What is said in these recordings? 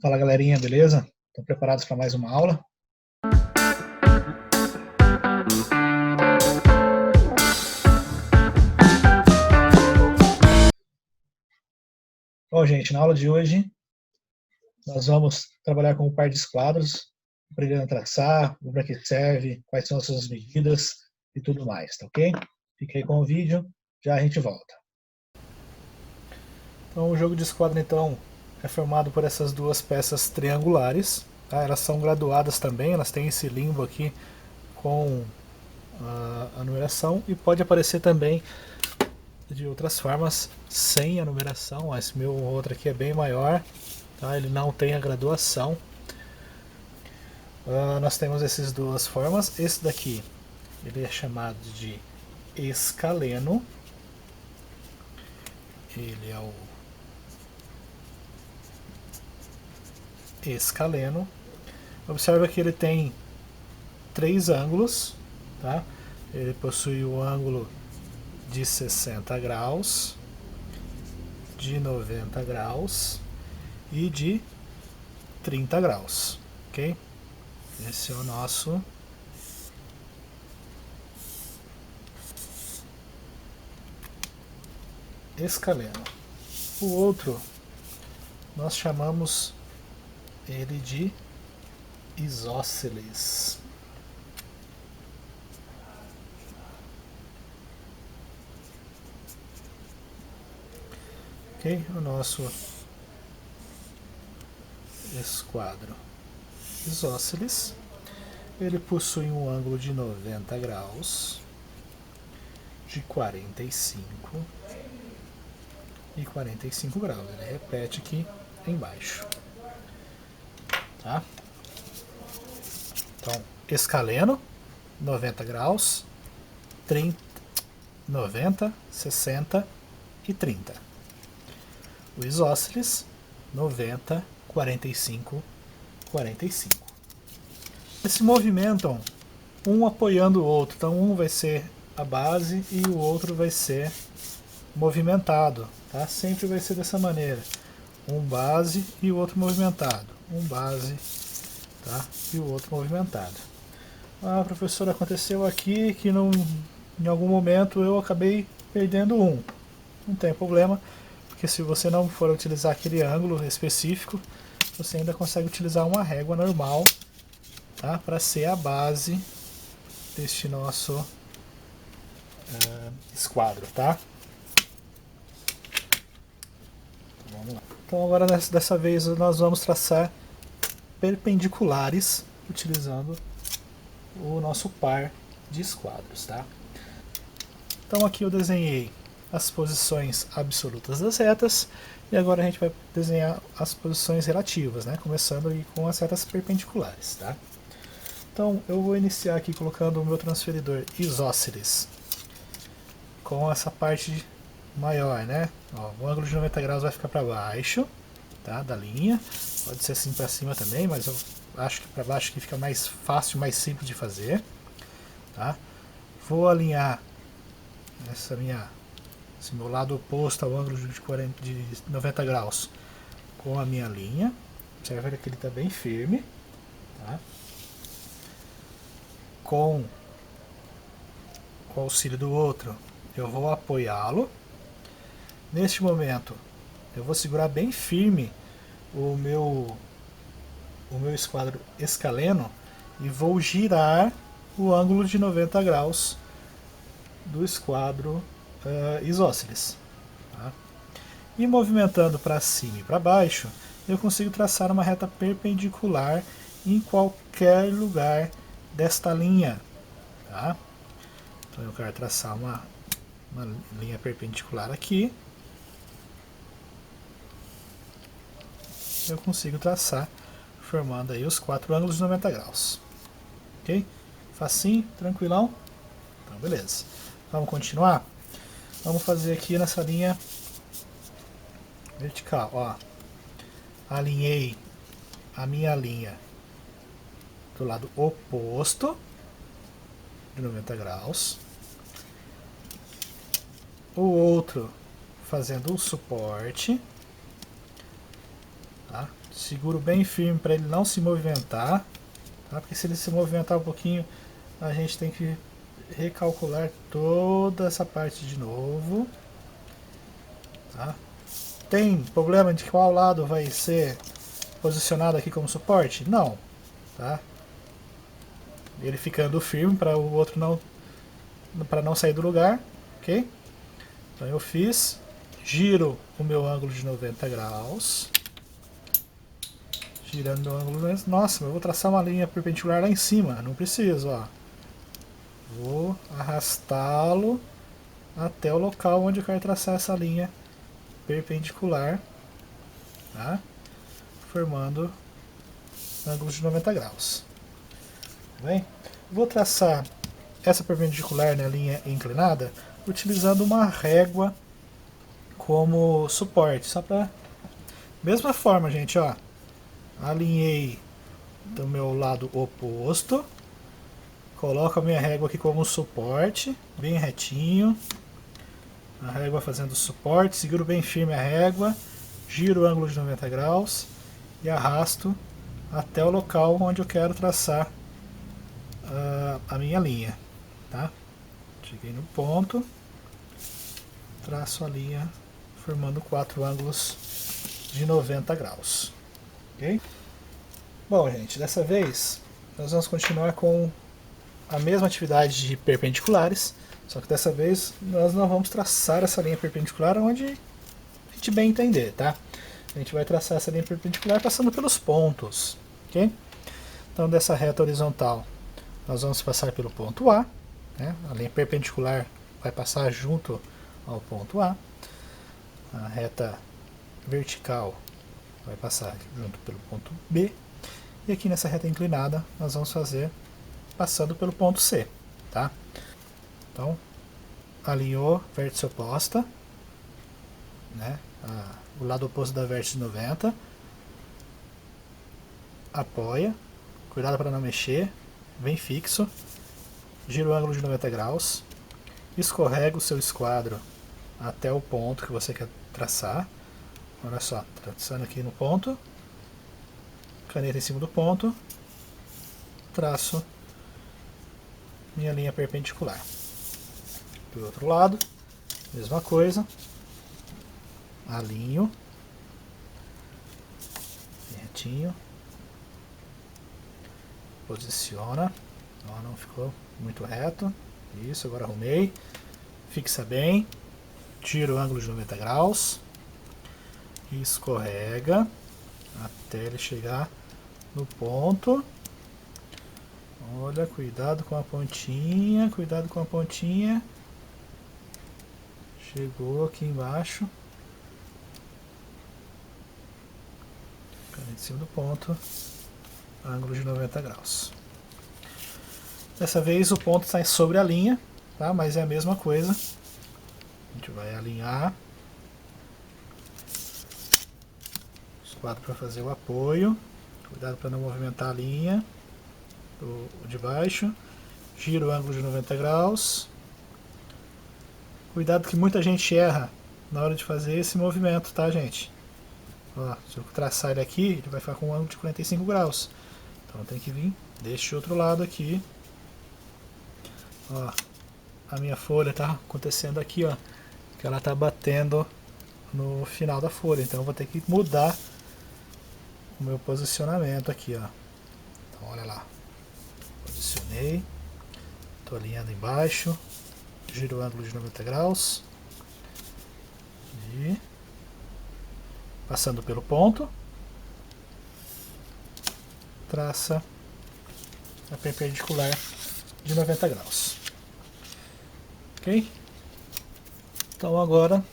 Fala galerinha, beleza? Estão preparados para mais uma aula? Bom, gente, na aula de hoje nós vamos trabalhar com o par de esquadros, aprendendo a traçar, para que serve, quais são as suas medidas e tudo mais, tá ok? Fique aí com o vídeo, já a gente volta. Então o jogo de esquadro então é formado por essas duas peças triangulares, tá? Elas são graduadas também, elas têm esse limbo aqui com a numeração e pode aparecer também de outras formas sem a numeração. Esse meu outro aqui é bem maior, tá? Ele não tem a graduação. Nós temos essas duas formas. Esse daqui ele é chamado de escaleno, ele é o escaleno. Observa que ele tem três ângulos, tá? Ele possui o ângulo de 60 graus, de 90 graus e de 30 graus, ok? Esse é o nosso escaleno. O outro nós chamamos ele de isósceles. Ok? O nosso esquadro isósceles, ele possui um ângulo de 90 graus, de 45 e 45 graus. Ele repete aqui embaixo. Tá? Então, escaleno, 90 graus, 30, 90, 60 e 30. O isósceles, 90, 45, 45. Eles se movimentam um apoiando o outro. Então um vai ser a base e o outro vai ser movimentado. Tá? Sempre vai ser dessa maneira. Um base e o outro movimentado. Um base, tá? E o outro movimentado. Ah, professor, aconteceu aqui que em algum momento eu acabei perdendo um. Não tem problema, porque se você não for utilizar aquele ângulo específico, você ainda consegue utilizar uma régua normal, tá? Para ser a base deste nosso esquadro, tá? Então, vamos lá. Então agora dessa vez nós vamos traçar perpendiculares utilizando o nosso par de esquadros, tá? Então aqui eu desenhei as posições absolutas das retas e agora a gente vai desenhar as posições relativas, né? Começando aí com as retas perpendiculares, tá? Então eu vou iniciar aqui colocando o meu transferidor isósceles com essa parte maior, né? Ó, o ângulo de 90 graus vai ficar para baixo, tá? Da linha. Pode ser assim para cima também, mas eu acho que para baixo que fica mais fácil, mais simples de fazer, tá? Vou alinhar esse meu lado oposto ao ângulo de 90 graus com a minha linha. Observa que ele está bem firme, tá? Com o auxílio do outro, eu vou apoiá-lo. Neste momento, eu vou segurar bem firme o meu esquadro escaleno e vou girar o ângulo de 90 graus do esquadro isósceles. Tá? E movimentando para cima e para baixo, eu consigo traçar uma reta perpendicular em qualquer lugar desta linha. Tá? Então eu quero traçar uma linha perpendicular aqui. Eu consigo traçar formando aí os quatro ângulos de 90 graus. Ok? Facinho, tranquilão? Então beleza. Vamos continuar? Vamos fazer aqui nessa linha vertical. Ó. Alinhei a minha linha do lado oposto de 90 graus. O outro fazendo um suporte, tá? Seguro bem firme para ele não se movimentar, tá? Porque se ele se movimentar um pouquinho, a gente tem que recalcular toda essa parte de novo, tá? Tem problema de qual lado vai ser posicionado aqui como suporte? Não, tá? Ele ficando firme para o outro não sair do lugar, ok? Então eu fiz, giro o meu ângulo de 90 graus, girando meu ângulo, nossa, eu vou traçar uma linha perpendicular lá em cima, não preciso, ó. Vou arrastá-lo até o local onde eu quero traçar essa linha perpendicular, tá? Formando ângulos de 90 graus. Tá bem? Vou traçar essa perpendicular na linha inclinada utilizando uma régua como suporte, só para mesma forma, gente, ó. Alinhei do meu lado oposto, coloco a minha régua aqui como suporte, bem retinho, a régua fazendo suporte, seguro bem firme a régua, giro o ângulo de 90 graus e arrasto até o local onde eu quero traçar a minha linha, tá? Cheguei no ponto, traço a linha formando 4 ângulos de 90 graus, ok? Bom, gente, dessa vez nós vamos continuar com a mesma atividade de perpendiculares, só que dessa vez nós não vamos traçar essa linha perpendicular onde a gente bem entender, tá? A gente vai traçar essa linha perpendicular passando pelos pontos, ok? Então dessa reta horizontal nós vamos passar pelo ponto A, né? A linha perpendicular vai passar junto ao ponto A, a reta vertical vai passar junto pelo ponto B, e aqui nessa reta inclinada nós vamos fazer passando pelo ponto C, tá? Então, alinhou vértice oposta, né? O lado oposto da vértice 90, apoia, cuidado para não mexer, bem fixo, gira o ângulo de 90 graus, escorrega o seu esquadro até o ponto que você quer traçar. Olha só, traçando aqui no ponto, caneta em cima do ponto, traço minha linha perpendicular. Do outro lado, mesma coisa, alinho, retinho, posiciona, ó, não ficou muito reto, isso, agora arrumei, fixa bem, tira o ângulo de 90 graus, e escorrega até ele chegar no ponto. Olha, cuidado com a pontinha, cuidado com a pontinha. Chegou aqui embaixo. Em cima do ponto, ângulo de 90 graus. Dessa vez o ponto está sobre a linha, tá? Mas é a mesma coisa. A gente vai alinhar os quadros para fazer o apoio. Cuidado para não movimentar a linha o de baixo. Gira o ângulo de 90 graus. Cuidado que muita gente erra na hora de fazer esse movimento, tá, gente? Ó, se eu traçar ele aqui, ele vai ficar com um ângulo de 45 graus. Então tem que vir deste outro lado aqui. Ó, a minha folha tá acontecendo aqui, ó, que ela tá batendo no final da folha. Então eu vou ter que mudar o meu posicionamento aqui, ó. Então olha lá. Posicionei. Tô alinhando embaixo. Giro o ângulo de 90 graus. E passando pelo ponto, traça a perpendicular de 90 graus. Ok? Então agora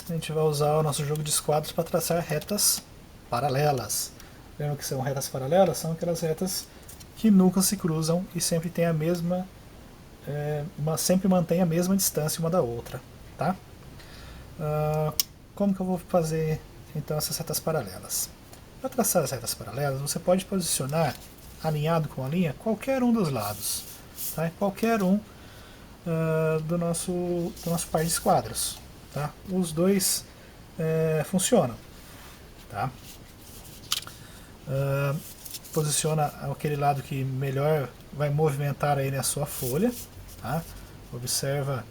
a gente vai usar o nosso jogo de esquadros para traçar retas paralelas. Lembra que são retas paralelas? São aquelas retas que nunca se cruzam e sempre tem a mesma, sempre mantém a mesma distância uma da outra, tá? Como que eu vou fazer então essas retas paralelas? Para traçar as retas paralelas, você pode posicionar alinhado com a linha qualquer um dos lados, tá? Qualquer um do nosso par de esquadros, tá? Os dois funcionam, tá? Posiciona aquele lado que melhor vai movimentar aí na sua folha, tá? Observa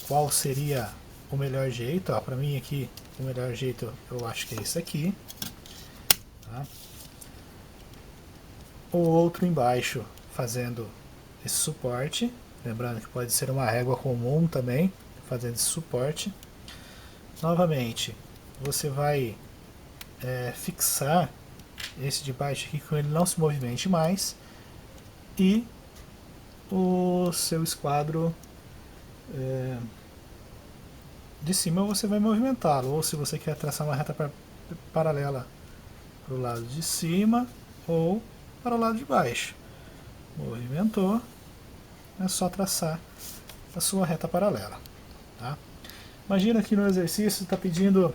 qual seria o melhor jeito. Para mim aqui o melhor jeito eu acho que é esse aqui, tá? O outro embaixo fazendo esse suporte, lembrando que pode ser uma régua comum também, fazendo esse suporte. Novamente, você vai fixar esse de baixo aqui, que ele não se movimente mais, e o seu esquadro de cima você vai movimentá-lo, ou se você quer traçar uma reta paralela para o lado de cima ou para o lado de baixo. Movimentou, é só traçar a sua reta paralela. Tá? Imagina que no exercício está pedindo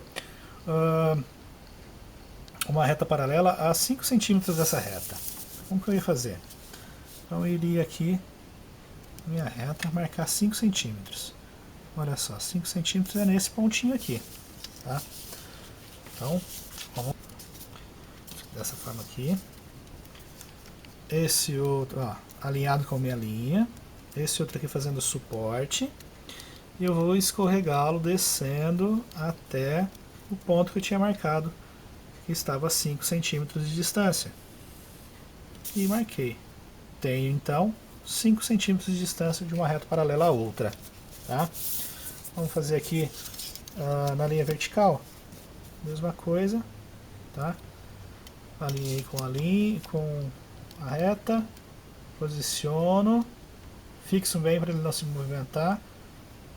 uma reta paralela a 5 centímetros dessa reta. Como que eu ia fazer? Então eu iria aqui, minha reta, marcar 5 centímetros. Olha só, 5 centímetros é nesse pontinho aqui. Tá? Então, vamos dessa forma aqui. Esse outro, ó, alinhado com a minha linha. Esse outro aqui fazendo suporte. E eu vou escorregá-lo descendo até o ponto que eu tinha marcado, que estava a 5 centímetros de distância. E marquei. Tenho então 5 centímetros de distância de uma reta paralela à outra. Tá? Vamos fazer aqui na linha vertical. Mesma coisa. Tá? Alinhei com a reta. Posiciono. Fixo bem para ele não se movimentar.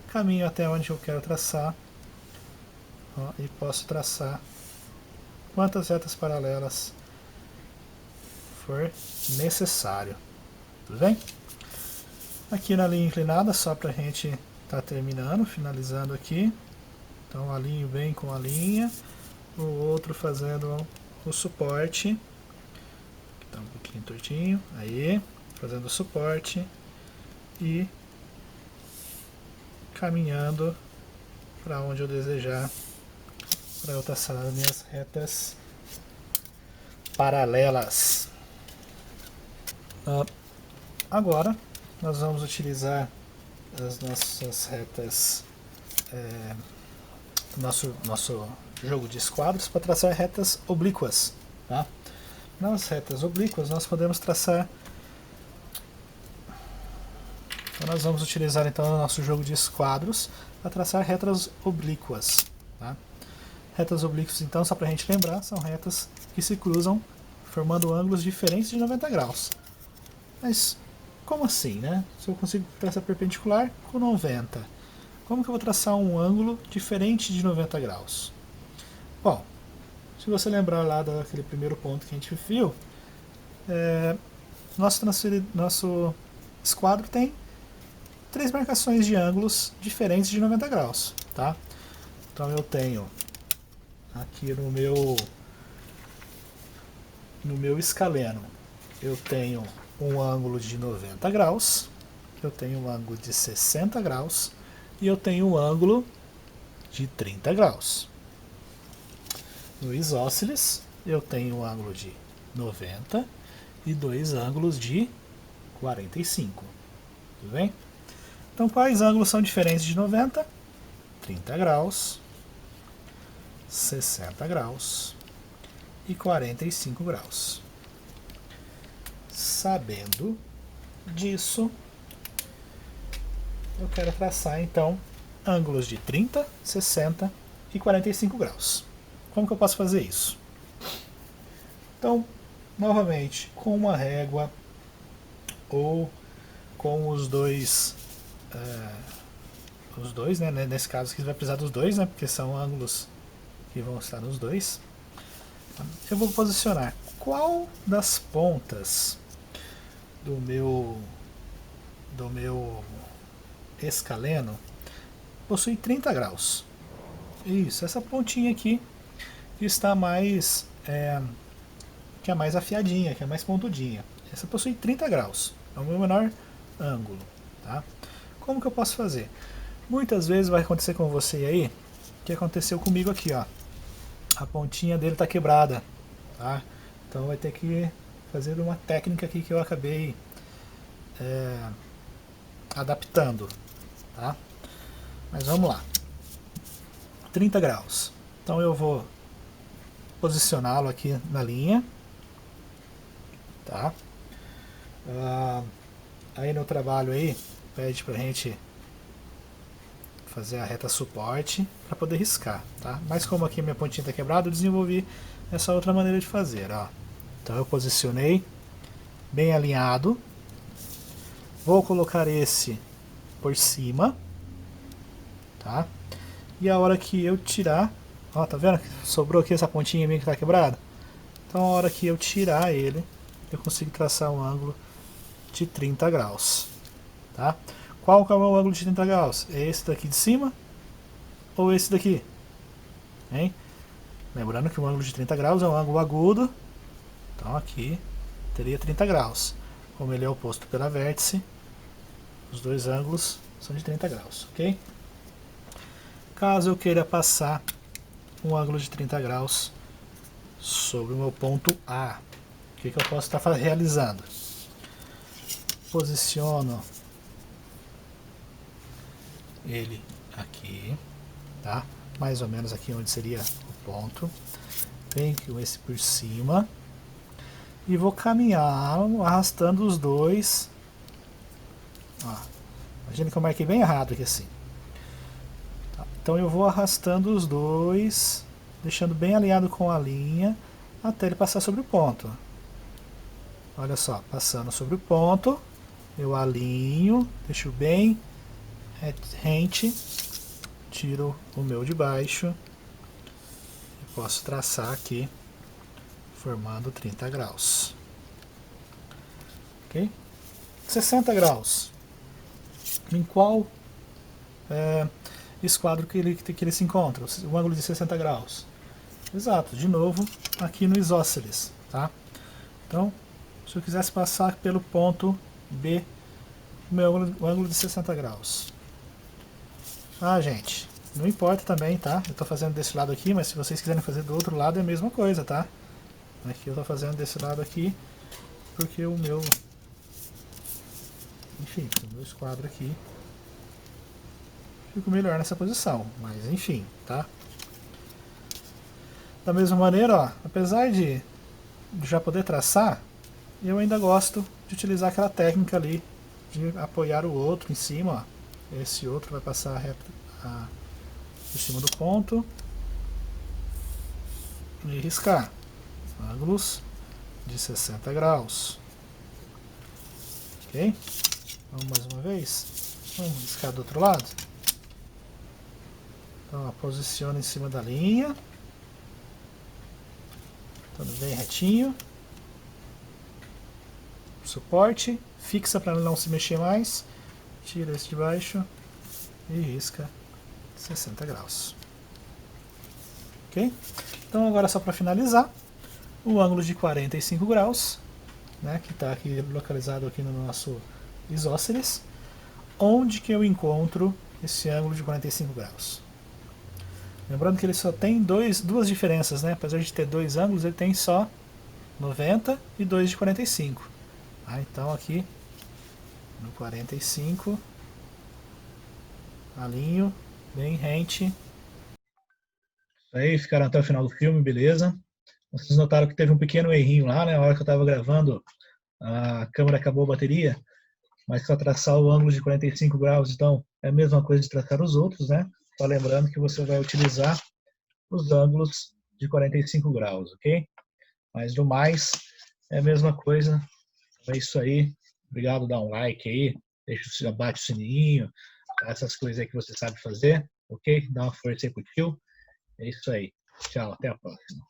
Caminho até onde eu quero traçar. Ó, e posso traçar quantas retas paralelas for necessário. Tudo bem? Aqui na linha inclinada, só para a gente estar terminando, finalizando aqui. Então alinho bem com a linha, o outro fazendo o suporte. Está um pouquinho tortinho, aí, fazendo o suporte e caminhando para onde eu desejar, para eu traçar as minhas retas paralelas. Agora nós vamos utilizar as nossas retas, nosso jogo de esquadros, para traçar retas oblíquas. Tá? Nas retas oblíquas nós podemos traçar. Então nós vamos utilizar então o nosso jogo de esquadros para traçar retas oblíquas. Tá? Retas oblíquas, então, só para a gente lembrar, são retas que se cruzam formando ângulos diferentes de 90 graus. Mas como assim, né? Se eu consigo traçar perpendicular com 90, como que eu vou traçar um ângulo diferente de 90 graus? Bom, se você lembrar lá daquele primeiro ponto que a gente viu, nosso esquadro tem 3 marcações de ângulos diferentes de 90 graus. Tá? Então eu tenho aqui no meu escaleno, eu tenho um ângulo de 90 graus, eu tenho um ângulo de 60 graus e eu tenho um ângulo de 30 graus. No isósceles, eu tenho um ângulo de 90 e 2 ângulos de 45. Tudo bem? Então, quais ângulos são diferentes de 90? 30 graus, 60 graus e 45 graus. Sabendo disso, eu quero traçar então ângulos de 30, 60 e 45 graus. Como que eu posso fazer isso? Então, novamente, com uma régua ou com os dois, né? Nesse caso aqui vai precisar dos dois, né? Porque são ângulos que vão estar nos dois. Eu vou posicionar qual das pontas do meu escaleno possui 30 graus. Isso, essa pontinha aqui que está mais que é mais afiadinha, que é mais pontudinha. Essa possui 30 graus, é o meu menor ângulo. Tá? Como que eu posso fazer? Muitas vezes vai acontecer com você aí, que aconteceu comigo aqui, ó. A pontinha dele está quebrada. tá? Então vai ter que fazer uma técnica aqui que eu acabei adaptando, tá? Mas vamos lá. 30 graus. Então eu vou posicioná-lo aqui na linha, tá? Aí no trabalho aí pede pra gente fazer a reta suporte para poder riscar, tá? Mas como aqui minha pontinha está quebrada, eu desenvolvi essa outra maneira de fazer, ó. Então eu posicionei bem alinhado, vou colocar esse por cima, tá? E a hora que eu tirar, ó, tá vendo? Sobrou aqui essa pontinha minha que está quebrada. Então a hora que eu tirar ele, eu consigo traçar um ângulo de 30 graus, tá? Qual que é o meu ângulo de 30 graus? É esse daqui de cima ou esse daqui? Hein? Lembrando que o ângulo de 30 graus é um ângulo agudo, então aqui teria 30 graus. Como ele é oposto pela vértice, os dois ângulos são de 30 graus, ok? Caso eu queira passar um ângulo de 30 graus sobre o meu ponto A, o que eu posso estar realizando? Posiciono ele aqui, tá? Mais ou menos aqui onde seria o ponto. Venho com esse por cima e vou caminhar arrastando os dois. Ó, imagina que eu marquei bem errado aqui assim. Tá, então eu vou arrastando os dois, deixando bem alinhado com a linha, até ele passar sobre o ponto. Olha só, passando sobre o ponto, eu alinho, deixo bem rente, tiro o meu de baixo e posso traçar aqui, formando 30 graus. Ok? 60 graus. Em qual esquadro que ele se encontra? O ângulo de 60 graus. Exato, de novo, aqui no isósceles. Tá? Então, se eu quisesse passar pelo ponto B, o ângulo de 60 graus. Ah, gente, não importa também, tá? Eu estou fazendo desse lado aqui, mas se vocês quiserem fazer do outro lado é a mesma coisa, tá? Aqui eu estou fazendo desse lado aqui, porque o meu... Enfim, o meu esquadro aqui fico melhor nessa posição, mas enfim, tá? Da mesma maneira, ó, apesar de já poder traçar, eu ainda gosto de utilizar aquela técnica ali de apoiar o outro em cima, ó. Esse outro vai passar reto por cima do ponto e riscar ângulos de 60 graus. Ok? Vamos mais uma vez. Vamos riscar do outro lado. Então, posiciona em cima da linha. Tudo bem retinho. Suporte. Fixa para não se mexer mais. Tira esse de baixo e risca 60 graus. Ok? Então agora só para finalizar, o ângulo de 45 graus, né, que está aqui localizado aqui no nosso isósceles, onde que eu encontro esse ângulo de 45 graus. Lembrando que ele só tem duas diferenças, né? Apesar de ter dois ângulos, ele tem só 90 e 2 de 45. Ah, então aqui no 45, alinho bem rente. Isso aí, ficaram até o final do filme, beleza? Vocês notaram que teve um pequeno errinho lá, né? Na hora que eu estava gravando, a câmera acabou a bateria, mas só traçar o ângulo de 45 graus, então é a mesma coisa de traçar os outros, né? Só lembrando que você vai utilizar os ângulos de 45 graus, ok? Mas do mais, é a mesma coisa. É isso aí. Obrigado, dá um like aí, bate o sininho, essas coisas aí que você sabe fazer, ok? Dá uma força aí pro tio. É isso aí. Tchau, até a próxima.